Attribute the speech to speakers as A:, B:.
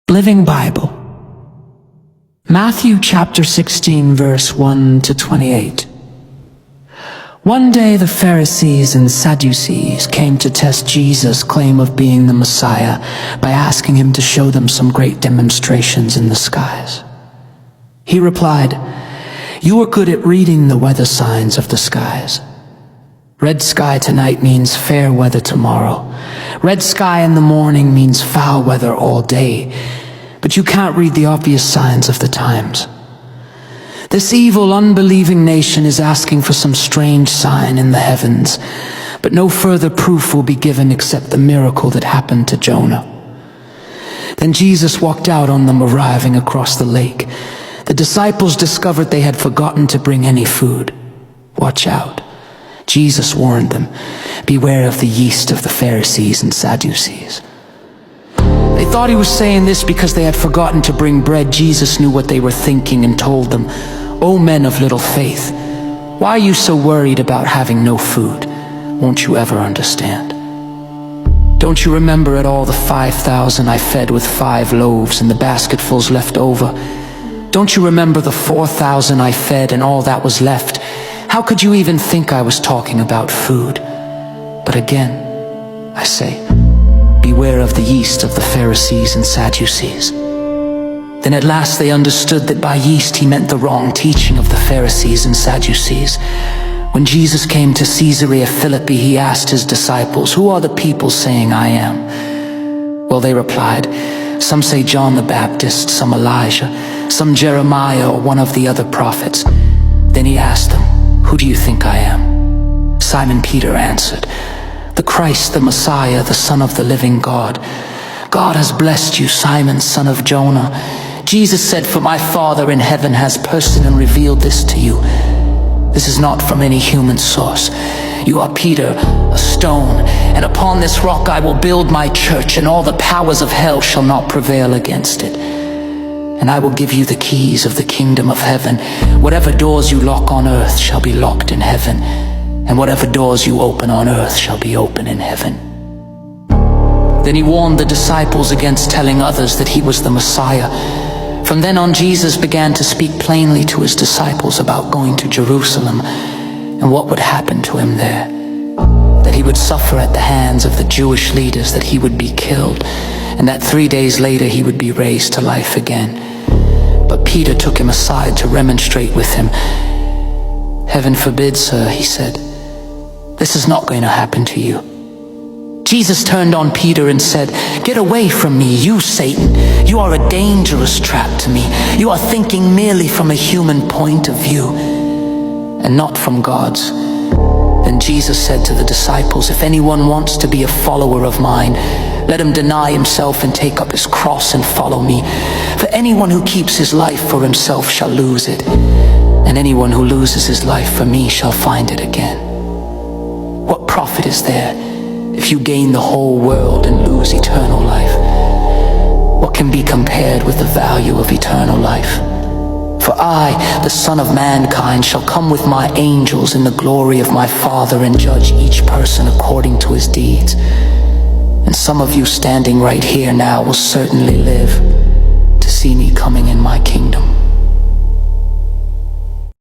A: Living Bible. Matthew chapter 16, verse 1 to 28. One day the Pharisees and Sadducees came to test Jesus' claim of being the Messiah by asking him to show them some great demonstrations in the skies. He replied, "You are good at reading the weather signs of the skies. Red sky tonight means fair weather tomorrow. Red sky in the morning means foul weather all day. But you can't read the obvious signs of the times. This evil, unbelieving nation is asking for some strange sign in the heavens, but no further proof will be given except the miracle that happened to Jonah." Then Jesus walked out on them arriving across the lake. The disciples discovered they had forgotten to bring any food. Watch out. Jesus warned them, beware of the yeast of the Pharisees and Sadducees. They thought he was saying this because they had forgotten to bring bread. Jesus knew what they were thinking and told them, "O men of little faith, why are you so worried about having no food? Won't you ever understand? Don't you remember at all the 5,000 I fed with 5 loaves and the basketfuls left over? Don't you remember the 4,000 I fed and all that was left? How could you even think I was talking about food? But again, I say, beware of the yeast of the Pharisees and Sadducees." Then at last they understood that by yeast he meant the wrong teaching of the Pharisees and Sadducees. When Jesus came to Caesarea Philippi, he asked his disciples, "Who are the people saying I am?" Well, they replied, "Some say John the Baptist, some Elijah, some Jeremiah or one of the other prophets." Then he asked them, "Who do you think I am?" Simon Peter answered, "The Christ, the Messiah, the Son of the living God. God has blessed you, Simon, son of Jonah. Jesus said, for my Father in heaven has personally revealed this to you. This is not from any human source. You are Peter, a stone, and upon this rock I will build my church, and all the powers of hell shall not prevail against it. And I will give you the keys of the kingdom of heaven. Whatever doors you lock on earth shall be locked in heaven, and whatever doors you open on earth shall be open in heaven." Then he warned the disciples against telling others that he was the Messiah. From then on, Jesus began to speak plainly to his disciples about going to Jerusalem and what would happen to him there. That he would suffer at the hands of the Jewish leaders, that he would be killed, and that 3 days later he would be raised to life again. But Peter took him aside to remonstrate with him. "Heaven forbid, sir," he said. "This is not going to happen to you." Jesus turned on Peter and said, "Get away from me, you Satan. You are a dangerous trap to me. You are thinking merely from a human point of view and not from God's." Then Jesus said to the disciples, "If anyone wants to be a follower of mine, let him deny himself and take up his cross and follow me. For anyone who keeps his life for himself shall lose it, and anyone who loses his life for me shall find it again. What profit is there if you gain the whole world and lose eternal life? What can be compared with the value of eternal life? For I, the Son of Mankind, shall come with my angels in the glory of my Father and judge each person according to his deeds. And some of you standing right here now will certainly live to see me coming in my kingdom."